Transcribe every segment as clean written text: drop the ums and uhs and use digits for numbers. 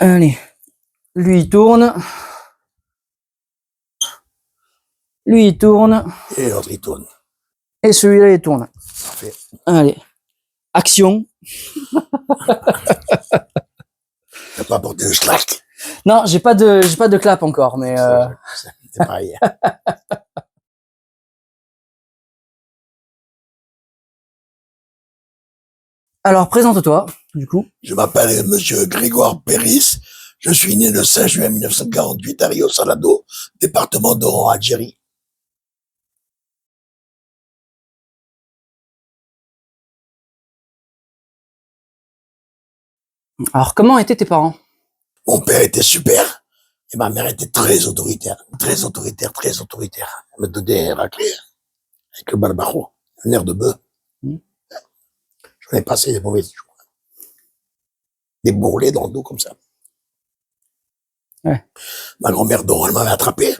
Allez, lui il tourne. Lui il tourne. Et l'autre il tourne. Et celui-là il tourne. Parfait. Allez, action. T'as pas apporté le slack? Non, j'ai pas de clap encore, mais C'est pareil. alors présente-toi, du coup. Je m'appelle Monsieur Grégoire Péris. Je suis né le 5 juin 1948 à Rio Salado, département d'Oran, Algérie. Alors comment étaient tes parents? Mon père était super et ma mère était très autoritaire. Très autoritaire, très autoritaire. Elle me donnait un raclé avec le balbacho, un air de bœuf. J'en ai passé des mauvais jours. Des bourrelets dans le dos comme ça. Ouais. Ma grand-mère, dont elle m'avait attrapé,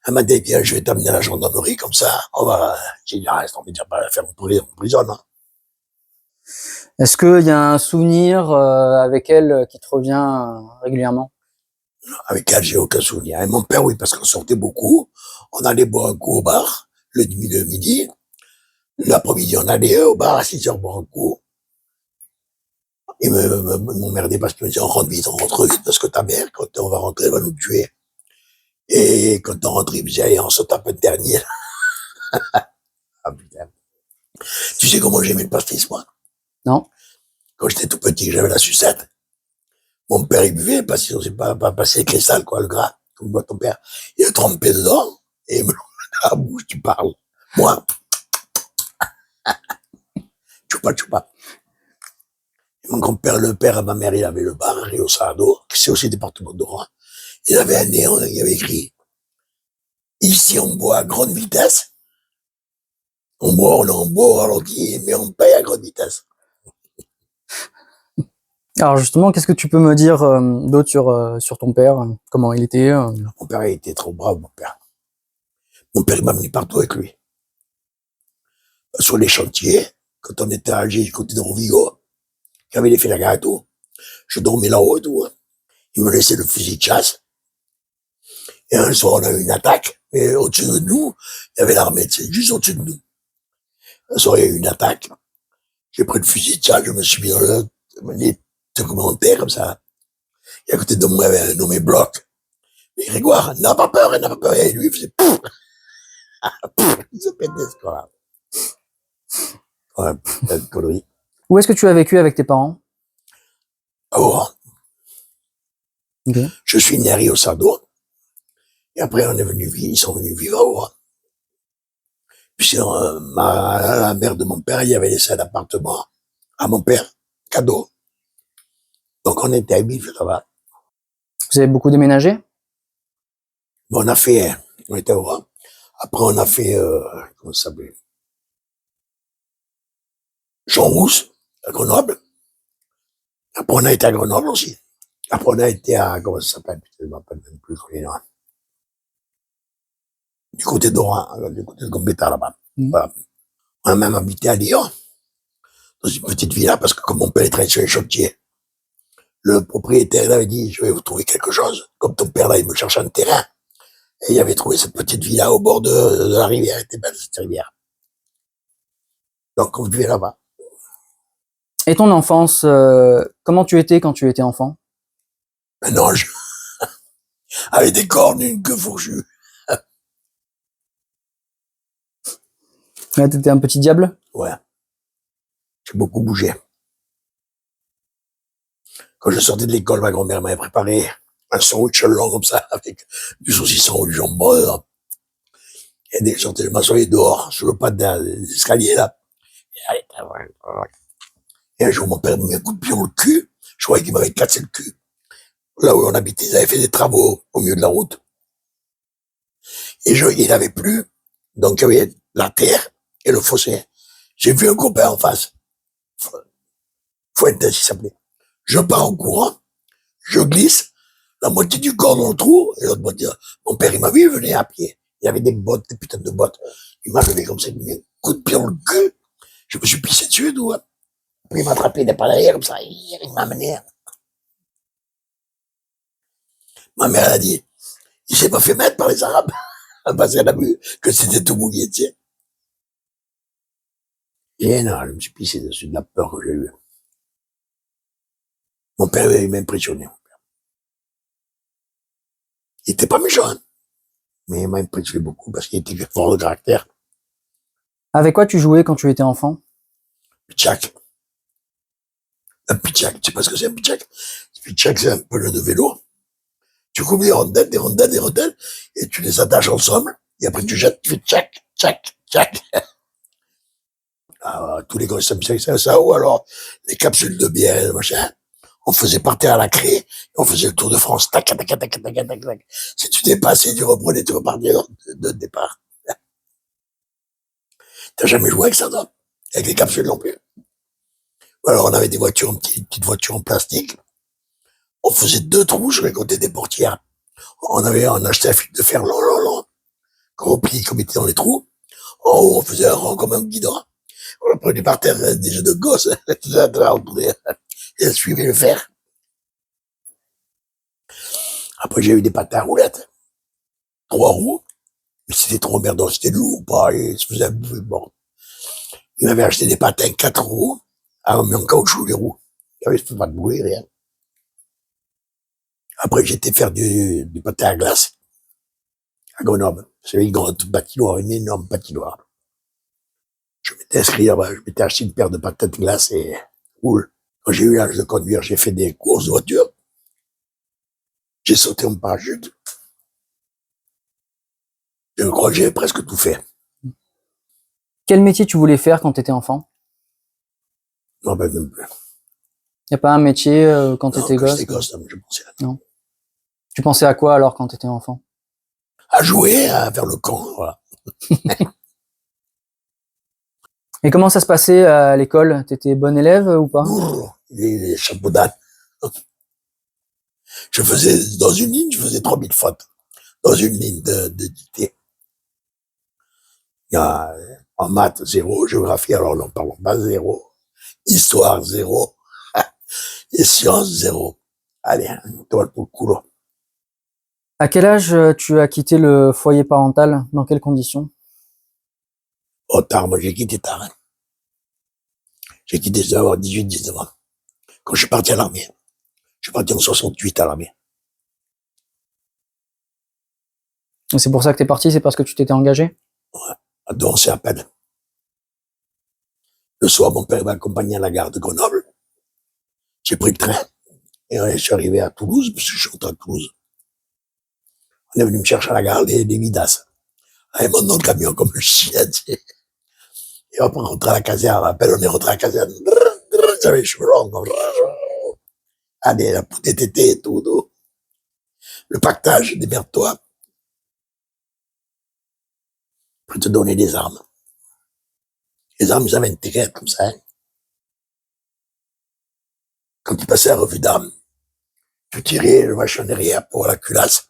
elle m'a dit, viens, je vais t'amener à la gendarmerie, comme ça, on va, j'ai dit, reste, on va dire, pas la faire en prison, hein. Est-ce qu'il y a un souvenir avec elle qui te revient régulièrement? Avec elle, j'ai aucun souvenir. Et mon père, oui, parce qu'on sortait beaucoup. On allait boire un coup au bar, le midi. L'après-midi, on allait au bar à 6 heures boire un coup. Il m'emmerdait parce qu'il me disait, on rentre vite, parce que ta mère, quand on va rentrer, elle va nous tuer. Et quand on rentre, il me disait, allez, on se tape un dernier. Ah, putain. Tu sais comment j'aimais le pastis, moi? Non. Quand j'étais tout petit, j'avais la sucette. Mon père, il buvait, parce qu'il ne pas passer les cristals, quoi, le gras, comme boit ton père. Il le trempait dedans, et il me dans la bouche, tu parles. Moi, choupa choupa. Et mon grand-père, le père à ma mère, il avait le bar à Rio Salado, qui c'est aussi le département d'Oran. Il avait un néon, il avait écrit, ici on boit à grande vitesse. On boit, on en boit, alors dit, mais on paye à grande vitesse. Alors justement, qu'est-ce que tu peux me dire d'autre sur ton père? Comment il était Mon père, il était trop brave, mon père. Mon père, il m'a amené partout avec lui. Sur les chantiers, quand on était à Alger, du côté de Rovigo, il y avait les félagas et tout. Je dormais là-haut et tout, hein. Il me laissait le fusil de chasse. Et un soir, on a eu une attaque. Et au-dessus de nous, il y avait l'armée, c'est juste au-dessus de nous. Un soir, il y a eu une attaque. J'ai pris le fusil de chasse, je me suis mis dans les commentaires comme ça. Et à côté de moi, il y avait un nommé Bloc. Mais Grégoire, n'a pas peur, n'a pas peur. Et lui, il faisait pouf, pouf, il se pétait ce quoi. Ouais, une connerie. Où est-ce que tu as vécu avec tes parents? Oh, Okay. je suis né à Rio Salado. Et après, ils sont venus vivre à Oran. Puis la mère de mon père, il avait laissé un appartement à mon père, cadeau. Donc on était à vivre là-bas. Vous avez beaucoup déménagé? Bon, on était à Oran. Après, on a fait, comment ça s'appelait? Jean-Rousse, à Grenoble. Après, on a été à Grenoble aussi. Après, on a été à, comment ça s'appelle? Je ne me rappelle même plus, du côté d'Oran, du côté de Gambetta, là-bas. Voilà. On a même habité à Lyon, dans une petite villa, parce que comme mon père est travaillait sur les chantiers, le propriétaire, il avait dit, je vais vous trouver quelque chose. Comme ton père, là, il me cherche un terrain. Et il avait trouvé cette petite villa au bord de la rivière. Elle était belle, cette rivière. Donc, on vivait là-bas. Et ton enfance, comment tu étais quand tu étais enfant? Un ange, avec des cornes, une queue fourchue. Ouais, t'étais un petit diable? Ouais. J'ai beaucoup bougé. Quand je sortais de l'école, ma grand-mère m'avait préparé un sandwich long comme ça, avec du saucisson ou du jambon. Et dès que je sortais, je m'assoyais dehors, sur le pas de l'escalier, là. Et un jour, mon père me met un coup de pied dans le cul. Je croyais qu'il m'avait cassé le cul. Là où on habitait, ils avaient fait des travaux au milieu de la route. Et il avait plu. Donc, il y avait la terre et le fossé. J'ai vu un copain en face. Fuentes, il s'appelait. Je pars en courant. Je glisse. La moitié du corps dans le trou. Et l'autre moitié, mon père, il m'a vu, il venait à pied. Il y avait des bottes, des putains de bottes. Il m'a levé comme ça, il m'a mis un coup de pied dans le cul. Je me suis pissé dessus, tout. Puis il m'a attrapé des pas derrière, comme ça. Il m'a amené. Ma mère, elle a dit, il s'est pas fait mettre par les Arabes. Parce qu'elle a vu que c'était tout mouillé, tu sais. Et non, je me suis pissé dessus de la peur que j'ai eue. Mon père, il m'a impressionné. Il était pas méchant, hein, mais il m'a impressionné beaucoup parce qu'il était fort de caractère. Avec quoi tu jouais quand tu étais enfant? Pitchak. Un pitchak, tu sais pas ce que c'est un pitchak? Pitchak, c'est un peu le de vélo. Tu coupes des rondelles, des rondelles, des rondelles, et tu les attaches ensemble, et après tu jettes, tu fais tchac, tchac, tchac. Ah, tous les gosses aiment ça, ou alors les capsules de bière, machin. On faisait partir à la craie, et on faisait le Tour de France, tac, tac, tac, tac, tac, tac, tac. Si tu dépassais, tu reprenais, tu repartais de départ. T'as jamais joué avec ça, toi? Avec les capsules non plus? Alors, on avait des voitures, petites voitures en plastique. On faisait 2 trous sur les côtés des portières. On acheté un fil de fer long, long, long, qu'on replie, qu'on mettait dans les trous. En haut, on faisait un rang comme un guidon. On prenait par terre des jeux de gosses. Et elle suivait le fer. Après, j'ai eu des patins à roulettes. 3 roues. Mais c'était trop merdant, c'était lourd, pas, et se faisait bouffer bon. Il m'avait acheté des patins 4 roues, mais en caoutchouc, les roues. Il avait pas de bruit, rien. Après, j'étais faire du patin à glace. À Grenoble. C'est une grande patinoire, une énorme patinoire. Je m'étais inscrit là-bas, je m'étais acheté une paire de patins de glace et roule. Quand j'ai eu l'âge de conduire, j'ai fait des courses de voiture. J'ai sauté en parachute. Je crois que j'ai presque tout fait. Quel métier tu voulais faire quand tu étais enfant? Non, ben, même plus. Y a pas un métier quand tu étais Quand gosse? j'étais gosse, non, je pensais Non. Tu pensais à quoi alors quand tu étais enfant? à jouer, à faire le camp, voilà. Et comment ça se passait à l'école? T'étais bon élève ou pas? Bourr, les chapeaux d'âne. Je faisais, dans une ligne, je faisais 3000 fautes. Dans une ligne de dictée. Il y a, en maths, 0, géographie, alors n'en parlons pas, 0. Histoire, 0. Et sciences, 0. Allez, toi, pour le couloir. À quel âge tu as quitté le foyer parental? Dans quelles conditions? Oh, tard, moi, j'ai quitté tard, hein. J'ai quitté, je devais avoir 18, 19 ans. Quand je suis parti à l'armée. Je suis parti en 68 à l'armée. Et c'est pour ça que t'es parti, c'est parce que tu t'étais engagé? Ouais. À danser à peine. Le soir, mon père m'a accompagné à la gare de Grenoble. J'ai pris le train. Et je suis arrivé à Toulouse, parce que je suis rentré à Toulouse. On est venu me chercher à la gare, les Midas. Ils montent dans le camion comme un chien, tu sais. Et après, on rentre à la caserne. À peine on est rentré à la caserne. J'avais les cheveux longs. Allez, la poudre tété et tout, tout. Le pactage, démerde-toi. Pour te donner des armes. Les armes, ils avaient une tirette comme ça, hein. Quand tu passais à la revue d'armes, tu tirais le machin derrière pour la culasse.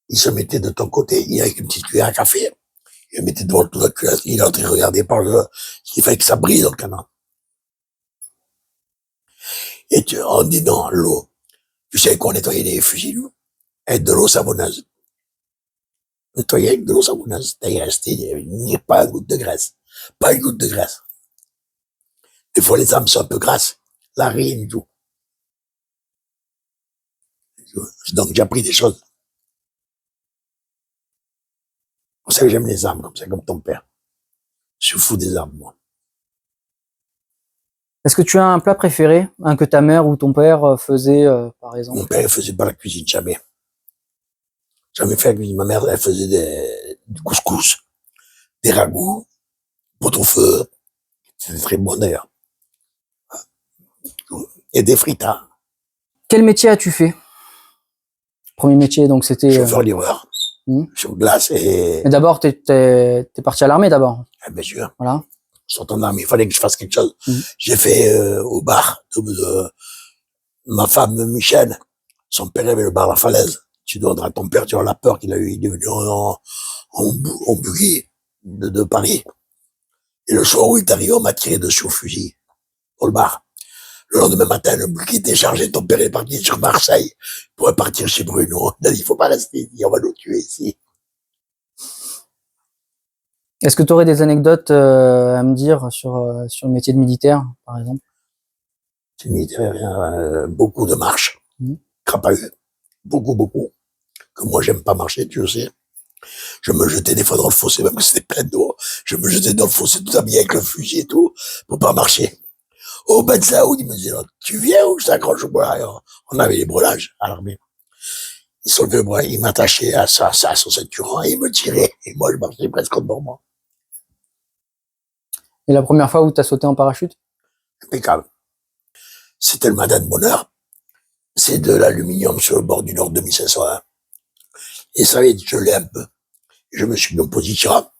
Il se mettait de ton côté, il avec une petite cuillère à café. Il le mettait devant le tout la culasse. Il est en train de regarder par le, il fallait que ça brille dans le canon. Et on dit non, l'eau. Tu sais qu'on nettoyait les fusils, nous? Avec de l'eau savonneuse. Nettoyer avec de l'eau savonneuse. Il restait, pas une goutte de graisse. Pas une goutte de graisse. Des fois, les armes sont un peu grasses. La rime et tout. Donc, j'ai appris des choses. Pour ça que j'aime les armes, comme ça, comme ton père. Je suis fou des armes, moi. Est-ce que tu as un plat préféré, un que ta mère ou ton père faisait, par exemple? Mon père, il faisait pas la cuisine, jamais. Jamais fait la cuisine. Ma mère, elle faisait du couscous, des ragoûts, pot au feu. C'était très bon, d'ailleurs. Et des fritas. Quel métier as-tu fait? Premier métier, donc c'était... Chauffeur-livreur. Sur glace et... Mais d'abord, t'es parti à l'armée d'abord. Bien sûr. Voilà. Sortant d'armée, il fallait que je fasse quelque chose. J'ai fait au bar de ma femme Michel. Son père avait le bar La Falaise. Tu demanderas à ton père, tu auras la peur qu'il a eu. Il est venu en buggy de Paris. Et le soir où il est arrivé, on m'a tiré dessus au fusil. Dans le bar. Le lendemain matin, le bouquet était chargé, ton père est parti sur Marseille pour partir chez Bruno. Il a dit, il faut pas rester ici, on va nous tuer ici. Est-ce que tu aurais des anecdotes à me dire sur le métier de militaire, par exemple? C'est militaire, beaucoup de marches, crapahut, beaucoup. Que moi, j'aime pas marcher, tu le sais. Je me jetais des fois dans le fossé, même que c'était plein d'eau. Je me jetais dans le fossé tout habillé avec le fusil et tout, pour pas marcher. Au bas de Saoud, il me disait, tu viens ou je t'accroche au bras? On avait les brelages à l'armée. Il soulevait le bras, il m'attachait à son ceinturon et il me tirait. Et moi, je marchais presque comme moi. Et la première fois où tu as sauté en parachute? Impeccable. C'était le matin de bonheur. C'est de l'aluminium sur le bord du Nord 2501. Et ça avait gelé un peu. Je me suis mis en position.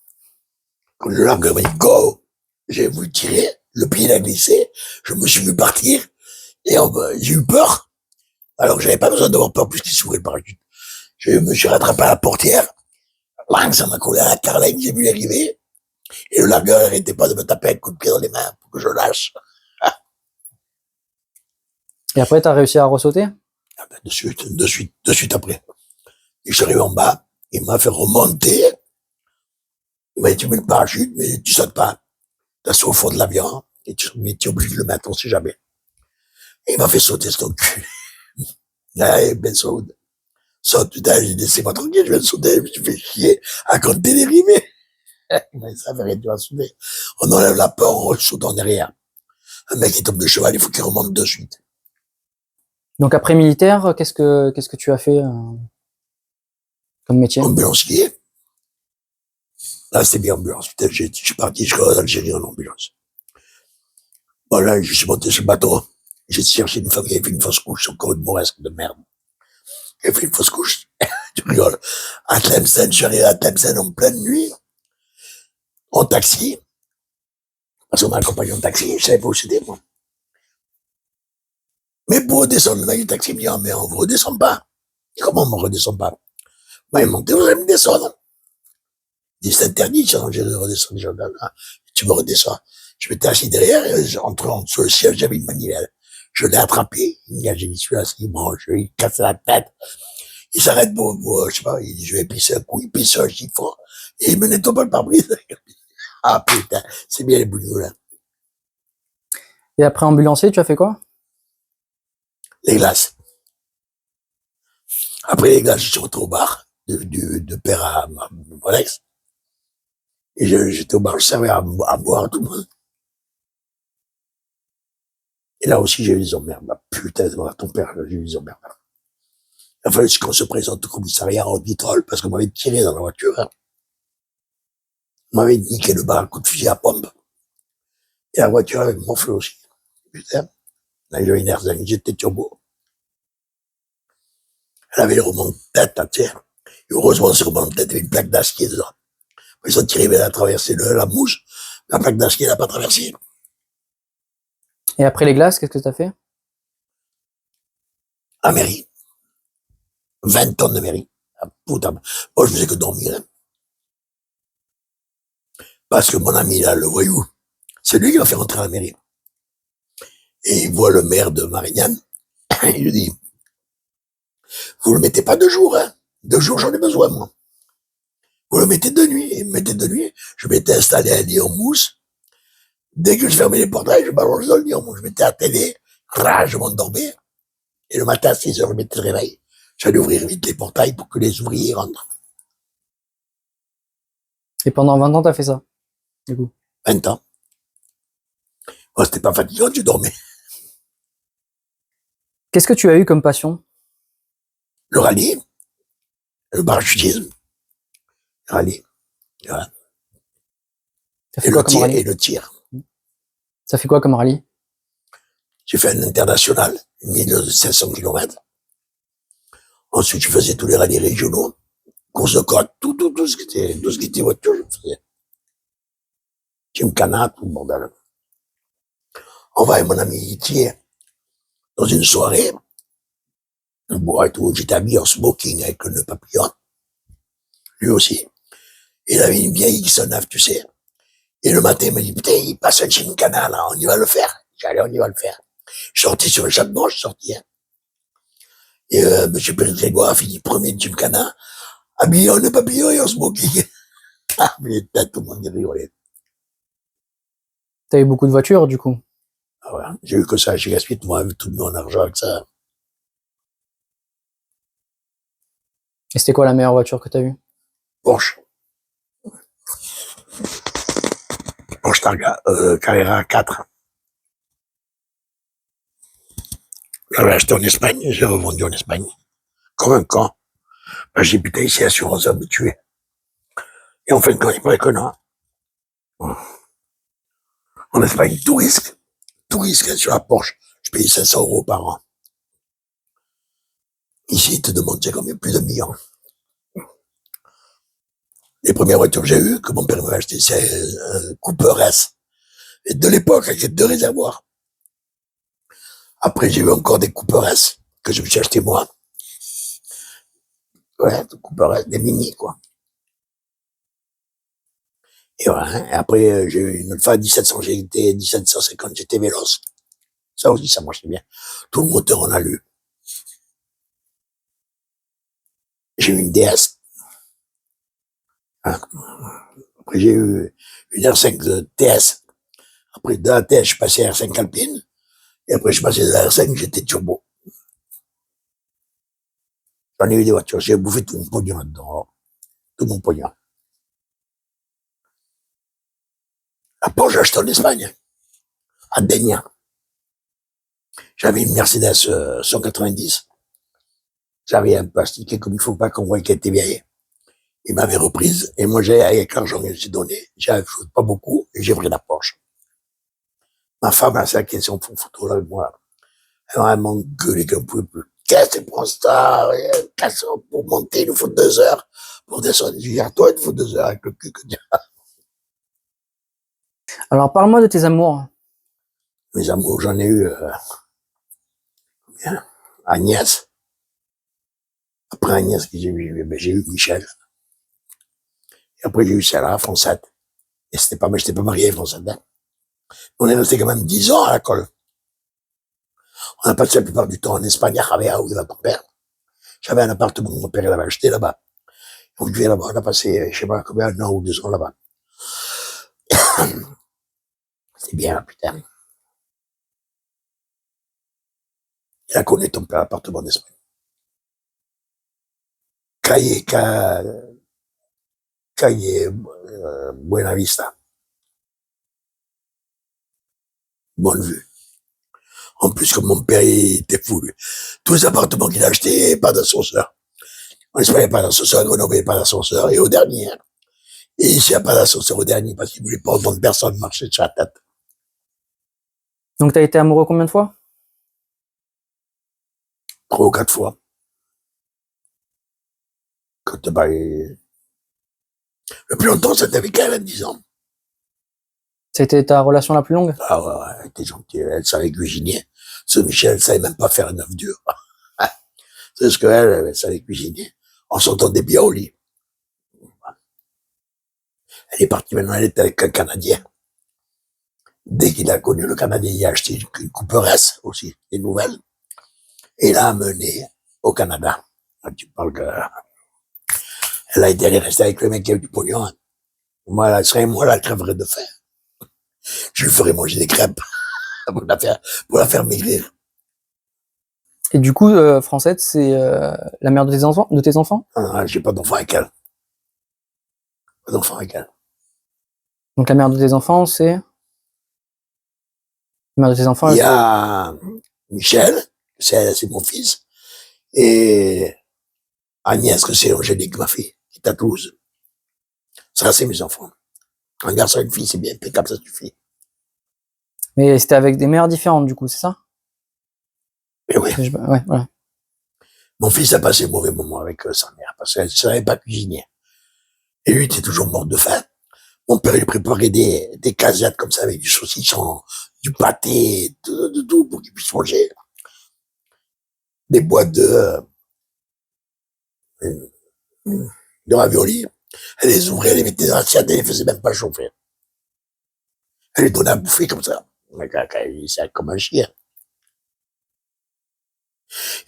Quand le largueur m'a dit go, j'ai voulu tirer, le pied a glissé, je me suis vu partir, et j'ai eu peur. Alors que j'avais pas besoin d'avoir peur puisqu'il s'ouvrait le parachute. Je me suis rattrapé à la portière, ça m'a collé à la carlingue, j'ai vu arriver, et le largueur n'arrêtait pas de me taper un coup de pied dans les mains pour que je lâche. Et après, tu as réussi à ressauter? Ah ben, de suite après. Et je suis arrivé en bas, il m'a fait remonter, il m'a dit, tu mets le parachute, mais tu sautes pas. T'as au fond de l'avion, mais tu es obligé de le mettre, on sait jamais. Et il m'a fait sauter ce cul. Ah, Ben Saoud. Saute, putain, j'ai dit, laissez-moi tranquille, je vais sauter, je me suis fait chier à compter les rimés. Mais ça fait rien, tu vas sauter. On enlève la peur, on saute en derrière. Un mec qui tombe de cheval, il faut qu'il remonte de suite. Donc après militaire, qu'est-ce que tu as fait comme métier? Ambulancier. Là, c'était bien ambulance. Putain, je suis parti jusqu'en Algérie en ambulance. Bon, là, je suis monté sur le bateau. J'ai cherché une femme qui avait fait une fausse couche, encore une mauresque de merde. Elle a fait une fausse couche. Tu rigoles. À Tlemcen, je suis arrivé à Tlemcen en pleine nuit, en taxi. Parce qu'on m'a accompagné en taxi, je savais pas où c'était, moi. Mais pour redescendre, le mec du taxi me dit, ah, mais on vous redescend pas. Et comment on me redescend pas? Bah, il montait, vous allez me descendre. Il dit, c'est interdit de changer de redescendre. Tu me redescends. Je m'étais assis derrière, et en dessous le siège, j'avais une manivelle. Je l'ai attrapé. J'ai dit, celui-là, il mange, il casse la tête. Il s'arrête pour, je sais pas, il dit, je vais pisser un coup, il pisse un chiffon. Et il me nettoie pas le pare-brise. Ah, putain, c'est bien les boulots, là. Et après ambulancier, tu as fait quoi? Les glaces. Après les glaces, je suis rentré au bar, de père à mon ex. Et j'étais au bar, je servais à boire à tout le monde. Et là aussi, j'ai eu des emmerdes. Bah, putain, ton père, j'ai eu des emmerdes. Il a fallu qu'on se présente au commissariat en vitrole parce qu'on m'avait tiré dans la voiture. Hein. On m'avait niqué le bar à coup de fusil à pompe. Et la voiture avait morflé aussi. Putain. Là, j'avais une Erzagne, j'étais turbo. Elle avait les romans de tête, tu sais. Et heureusement, ce roman de tête avait une plaque d'acier dedans. Ils ont tiré, mais elle a traversé la mouche. La plaque d'acier n'a pas traversé. Et après les glaces, qu'est-ce que tu as fait? À mairie. 20 tonnes de mairie. Ah, putain. Moi, je faisais que dormir. Hein. Parce que mon ami, là, le voyou, c'est lui qui m'a fait rentrer à la mairie. Et il voit le maire de Marignane. Il lui dit, vous le mettez pas 2 jours, hein. 2 jours, j'en ai besoin, moi. Vous le mettez de nuit. Il me mettait de nuit. Je m'étais installé un lit en mousse. Dès que je fermais les portails, je m'allongeais dans le lit en mousse. Je mettais à la télé. Je m'endormais. Et le matin, à 6 heures, je mettais le réveil. J'allais ouvrir vite les portails pour que les ouvriers rentrent. Et pendant 20 ans, tu as fait ça, du coup? 20 ans. Moi, c'était pas fatigant, tu dormais. Qu'est-ce que tu as eu comme passion? Le rallye, le parachutisme, le rallye, voilà. Ça fait quoi comme rallye? Et le tir. Ça fait quoi comme rallye? J'ai fait un international, 1500 km. Ensuite, je faisais tous les rallyes régionaux, course de côte, tout ce qui était voiture, je faisais. Gymkhana, tout le bordel. On va avec mon ami Thier dans une soirée. On boit et tout. J'étais habillé en smoking avec le nœud papillon. Lui aussi. Il avait une vieille X9, tu sais. Et le matin, il m'a dit, putain, il passe un Gymkhana, là, on y va le faire. J'ai dit, allez, on y va le faire. Je suis sorti sur un chapeau, je suis sorti. Hein. Et M. Pérez-Grégoire a fini premier de Gymkhana, habillé en papillon et en smoking. Ah, mais tout le monde rigolait. T'as eu beaucoup de voitures, du coup. Ah ouais, j'ai eu que ça, j'ai gaspillé tout mon argent avec ça. Et c'était quoi la meilleure voiture que t'as eue? Porsche. Porsche Targa, Carrera 4. J'avais acheté en Espagne, j'ai revendu en Espagne. Comme un con. Ben, j'ai putain, ici, assurance va me tuer. Et en fin de compte, il paraît que non. En Espagne, tout risque hein, sur la Porsche. Je paye 500 € par an. Ici, ils te demandent, c'est combien? Plus de 1 million. Les premières voitures que j'ai eues, que mon père m'avait acheté, c'est un Cooper S. Et de l'époque, avec 2 réservoirs. Après, j'ai eu encore des Cooper S, que je me suis acheté moi. Ouais, des Cooper S, des mini, quoi. Et voilà. Et après, j'ai eu une Alfa 1700 GT, 1750 GT Veloce. Ça aussi, ça marchait bien. Tout le moteur, on a lu. J'ai eu une DS. Hein. Après, j'ai eu une R5 de TS. Après, de la TS, je suis passé à R5 Alpine. Et après, je suis passé de la R5 GT Turbo. J'en ai eu des voitures. J'ai bouffé tout mon pognon là-dedans. Tout mon pognon. La Porsche, j'ai acheté en Espagne. À Denia. J'avais une Mercedes 190. J'avais un peu astiqué comme il faut pas qu'on voie qu'elle était vieille. Il m'avait reprise, et moi, avec l'argent que j'ai donné, j'avais pas beaucoup, et j'ai pris la Porsche. Ma femme, elle s'est inquiétée en photo, là, avec moi. Elle m'a vraiment gueulé qu'elle ne pouvait plus. Qu'est-ce que tu prends ça? Pour monter, il nous faut 2 heures. Pour descendre, je dis, à toi, il te faut 2 heures avec le cul que tu as. Alors, parle-moi de tes amours. Mes amours, j'en ai eu, Agnès. Après Agnès, j'ai eu Michel. Et après, j'ai eu Sarah, Françette. Et j'étais pas marié, Françette. Hein. On est resté quand même 10 ans à l'école. On a passé la plupart du temps en Espagne, à Javier, où il va ton père. J'avais un appartement que mon père avait acheté là-bas. On vivait là-bas, on a passé, je sais pas combien, 1 an ou 2 ans là-bas. C'est bien, putain. Il a connu ton père, appartement d'Espagne. Calle, Buena Vista. Bonne vue. En plus, comme mon père, il était fou, lui. Tous les appartements qu'il a achetés, pas d'ascenseur. En Espagne, il n'y a pas d'ascenseur, à Grenoble, il n'y a pas d'ascenseur, et au dernier. Hein. Et ici, il n'y a pas d'ascenseur au dernier, parce qu'il ne voulait pas entendre personne marcher sur la tête. Donc, t'as été amoureux combien de fois? 3 ou 4 fois. Quand, bah, le plus longtemps, c'était avec elle, 10 ans. C'était ta relation la plus longue? Ah ouais, ouais, elle était gentille, elle savait cuisiner. Ce Michel, elle savait même pas faire un œuf dur. C'est ce qu'elle, elle savait cuisiner. On s'entendait bien au lit. Elle est partie maintenant, elle est avec un Canadien. Dès qu'il a connu le Canadien, il a acheté une Cooper S aussi, des nouvelles. Et l'a amené au Canada. Là, tu parles que, elle a été restée avec le mec qui a eu du pognon. Hein. Moi, elle serait moi, la crèverait de faim. Je lui ferais manger des crêpes pour la faire maigrir. Et du coup, Francette, c'est la mère de tes enfants? Ah, j'ai pas d'enfant avec elle. Pas d'enfant avec elle. Donc la mère de tes enfants, c'est... La mère de tes enfants, Il y a Michel, c'est mon fils, et Agnès, que c'est Angélique, ma fille, qui est à Toulouse. Ça, c'est mes enfants. Un garçon et une fille, c'est bien impeccable, ça suffit. mais c'était avec des mères différentes, du coup, c'est ça? Mais oui, Ouais, voilà. mon fils a passé un mauvais moment avec sa mère, parce qu'elle ne savait pas cuisiner. Et lui, il était toujours mort de faim. Mon père lui préparait des casettes comme ça, avec du saucisson, du pâté, de tout, pour qu'il puisse manger. Des boîtes de raviolis. Elle les ouvrait, elle les mettait dans l'assiette, elle les faisait même pas chauffer. Elle les donnait à bouffer comme ça. C'est comme un chien.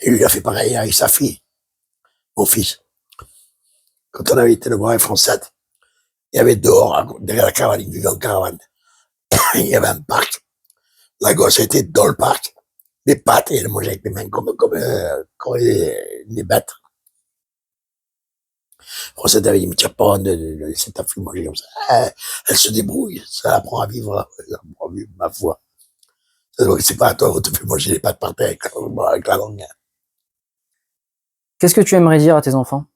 Et lui, il a fait pareil avec sa fille, mon fils. Quand on avait été le voir avec Français, il y avait dehors, derrière la caravane, il vivait en caravane. Il y avait un parc. La gosse était dans le parc, des pâtes, et elle mangeait avec les mains comme les bêtes. Français avait dit, mais tu n'as pas de laisser ta fille manger comme ça. Elle se débrouille, ça apprend à vivre, ma foi. C'est pas à toi, on te fait manger les pâtes par terre avec la langue. Qu'est-ce que tu aimerais dire à tes enfants?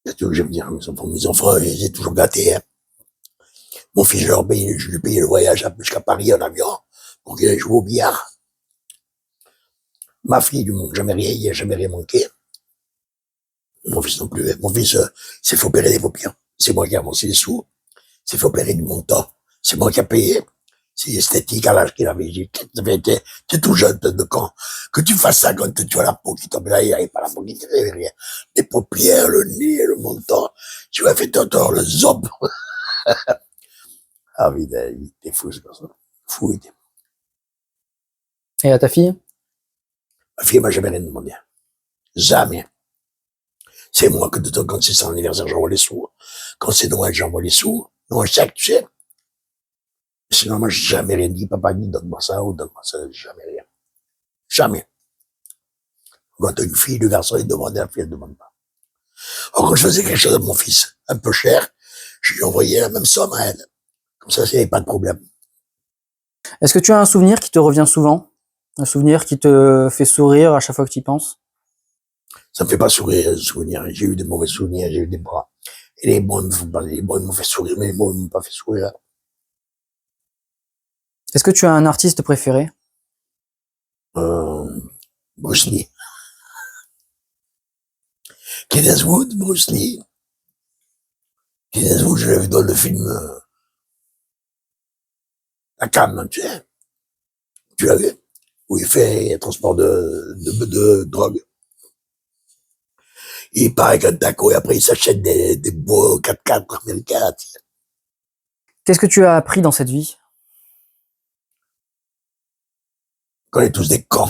C'est tout que j'aime dire, mes enfants, ils étaient toujours gâtés, hein. Mon fils, je lui payais le voyage jusqu'à Paris en avion pour qu'il aille jouer au billard. Ma fille, du monde, il n'y a jamais rien manqué. Mon fils non plus. Mon fils s'est fait opérer des paupières. C'est moi qui ai avancé les sous. S'est fait opérer du montant. C'est moi qui ai payé. C'est esthétique à l'âge qu'il avait. T'es tout jeune, de quand. Que tu fasses ça quand tu as la peau qui tombe là, il n'y avait pas la peau qui tombe, rien. Les paupières, le nez, le montant. Tu m'as fait tort, le zob. Ah oui, il était fou, ce garçon. Fou, il était. Et à ta fille? Ma fille m'a jamais rien demandé. Jamais. C'est moi que de temps, quand c'est son anniversaire, j'envoie les sous. Quand c'est Noël, j'envoie les sous. Non, chaque, tu sais. Sinon, moi, j'ai jamais rien dit. Papa dit, donne-moi ça ou donne-moi ça. Jamais rien. Jamais. Quand t'as une fille, le garçon, il demande, la fille, elle demande pas. Alors, quand je faisais quelque chose à mon fils, un peu cher, je lui envoyais la même somme à elle. Comme ça, il n'y avait pas de problème. Est-ce que tu as un souvenir qui te revient souvent? Un souvenir qui te fait sourire à chaque fois que tu y penses? Ça me fait pas sourire, souvenir. J'ai eu des mauvais souvenirs, j'ai eu des bras. Et les bons, les bons, ils m'ont fait sourire, mais les bons, ils m'ont pas fait sourire. Est-ce que tu as un artiste préféré? Bruce Lee. Clint Eastwood, Bruce Lee. Clint Eastwood, je l'ai vu dans le film La Cam, tu sais. Tu l'as vu? Où il fait transport de drogue. Il part avec un taco et après il s'achète des beaux 4x4 américains. Qu'est-ce que tu as appris dans cette vie? On est tous des cons.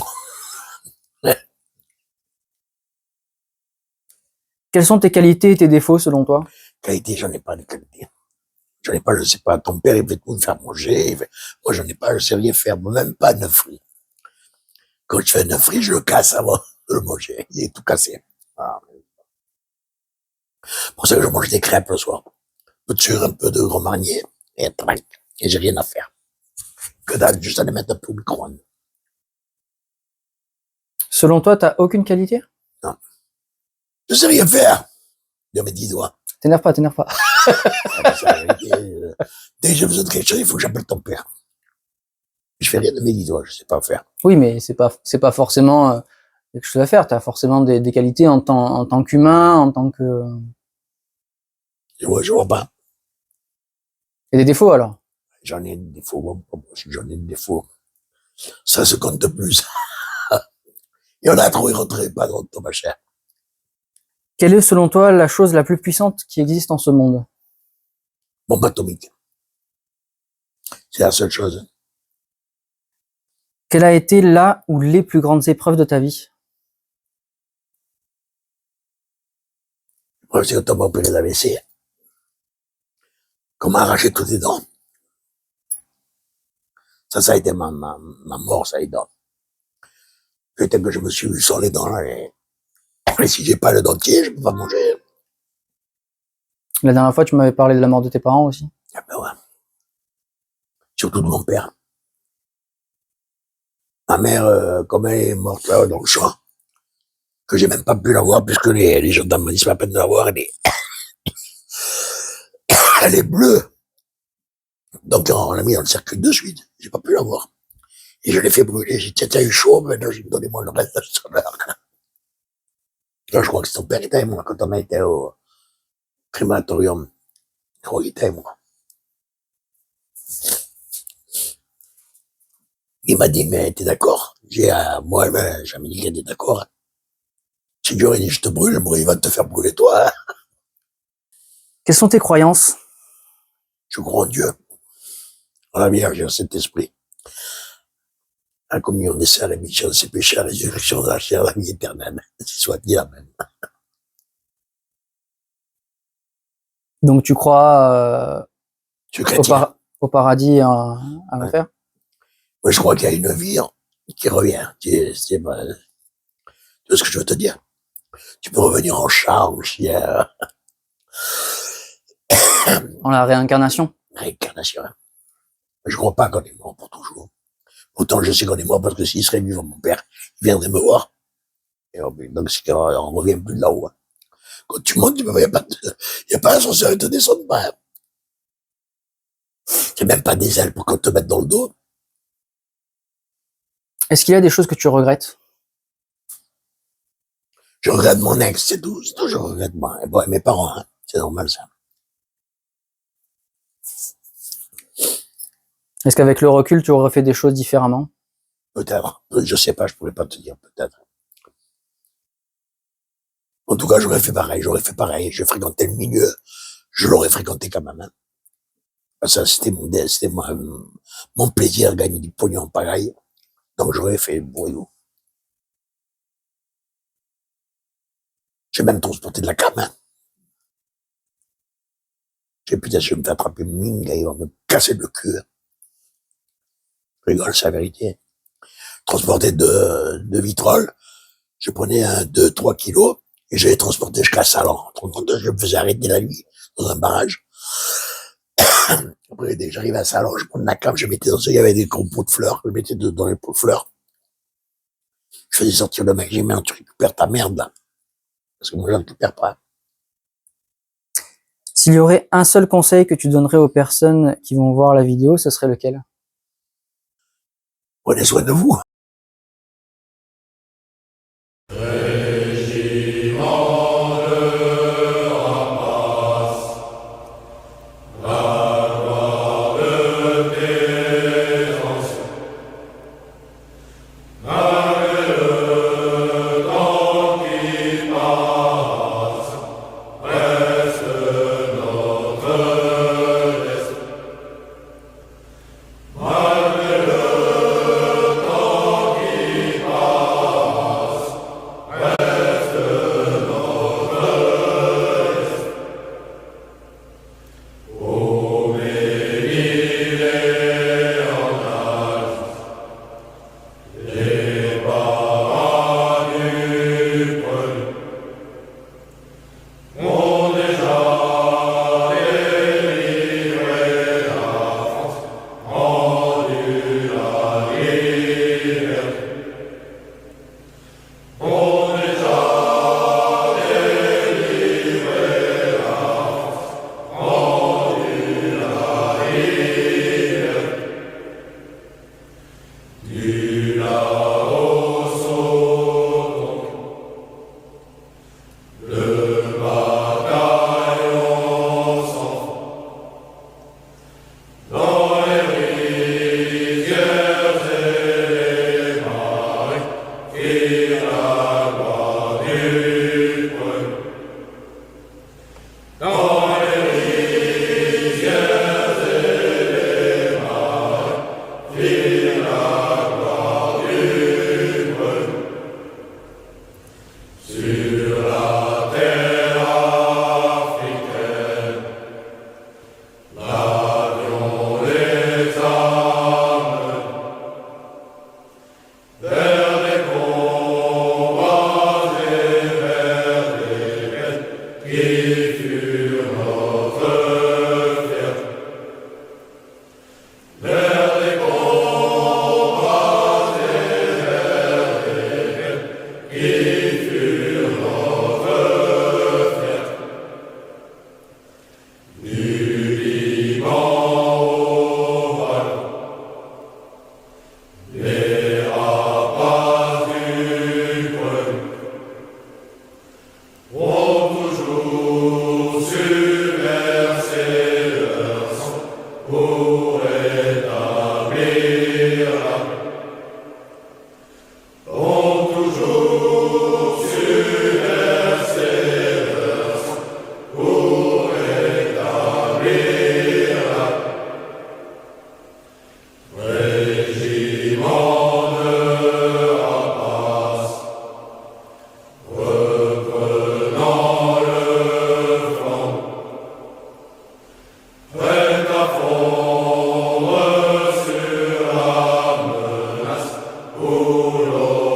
Quelles sont tes qualités et tes défauts selon toi? Qualité, j'en ai pas de qualité. J'en ai pas, je sais pas. Ton père, il fait tout me faire manger. Moi, j'en ai pas, je sais rien faire. Même pas 9 fruits. Quand je fais 9 fruits, je le casse avant de le manger. Il est tout cassé. Ah. Pour ça que je mange des crêpes le soir. Un peu de sucre, un peu de Grand Marnier. Et trac. Et j'ai rien à faire. Que dalle, juste à les mettre un peu au micro-ondes. Selon toi, t'as aucune qualité? Non. Je sais rien faire. De mes 10 doigts. T'énerve pas, t'énerve pas. Dès que j'ai besoin de quelque chose, il faut que j'appelle ton père. Je fais rien de mes 10 doigts, je sais pas faire. Oui, mais c'est pas forcément quelque chose à faire. T'as forcément des qualités en tant qu'humain, en tant que... Je vois pas. Et des défauts, alors? J'en ai des défauts, j'en ai des défauts. Ça se compte plus. Il y en a trop, il rentrait pas dans ton machin. Quelle est, selon toi, la chose la plus puissante qui existe en ce monde? Bombe atomique. C'est la seule chose. Quelle a été la ou les plus grandes épreuves de ta vie? Après, c'est quand on m'a opéré l'AVC. Qu'on m'a arraché toutes les dents. Ça a été ma mort, ça, les dents. Peut-être que je me suis vu sans les dents, là, et si j'ai pas le dentier, je peux pas manger. La dernière fois, tu m'avais parlé de la mort de tes parents aussi. Ah ben ouais. Surtout de mon père. Ma mère, comme elle est morte là, dans le champ, que j'ai même pas pu la voir, puisque les gendarmes m'ont dit c'est pas la peine de la voir, elle est bleue. Donc on l'a mis dans le cercueil de suite. J'ai pas pu la voir. Et je l'ai fait brûler. J'ai dit, t'as eu chaud, maintenant j'ai donné moi le reste de son heure. Là, je crois que son père était avec moi quand on a été au crématorium. Je crois qu'il était avec moi. Il m'a dit, mais t'es d'accord? Moi, ben, jamais dit qu'il était d'accord. Si Dieu aurait dit, je te brûle, bon, il va te faire brûler toi. Hein. Quelles sont tes croyances? Je crois en Dieu, en la Vierge, en cet esprit. La communion des saints, l'émission de ses péchés, la résurrection de la chair, la vie éternelle. Soit dit Amen. Donc tu crois au paradis à l'enfer? Moi, je crois qu'il y a une vie qui revient. Tu vois ce que je veux te dire? Tu peux revenir en chat, en chien. En la réincarnation? Réincarnation. Je crois pas qu'on est mort pour toujours. Autant je sais qu'on est mort parce que s'il serait vivant, mon père, il viendrait me voir. Et donc, c'est qu'on revient plus de là-haut. Quand tu montes, il n'y a pas l'ascenseur, il te descend pas. Il n'y a même pas des ailes pour qu'on te mette dans le dos. Est-ce qu'il y a des choses que tu regrettes? Je regrette mon ex, c'est tout. C'est tout, je regrette moi. Et bon, mes parents, hein. C'est normal, ça. Est-ce qu'avec le recul, tu aurais fait des choses différemment? Peut-être. Je sais pas, je pourrais pas te dire, peut-être. En tout cas, j'aurais fait pareil. J'ai fréquenté le milieu. Je l'aurais fréquenté quand même, hein. Ça, c'était mon plaisir, gagner du pognon pareil. Donc, j'aurais fait le boyau. J'ai même transporté de la cam, hein. Putain, je vais me faire attraper une mine, il va me casser le cul. Je rigole, c'est la vérité. Transporter de vitrolles, je prenais 2-3 kilos, et je les transportais jusqu'à Salan. Je me faisais arrêter la nuit, dans un barrage. Après, dès que j'arrivais à Salan, je prenais la cam, je mettais il y avait des gros pots de fleurs, je mettais dans les pots de fleurs. Je faisais sortir le mec, j'ai dit, tu récupères ta merde, là. Parce que moi, je ne récupère pas. S'il y aurait un seul conseil que tu donnerais aux personnes qui vont voir la vidéo, ce serait lequel? Prenez soin de vous. Oh Lord.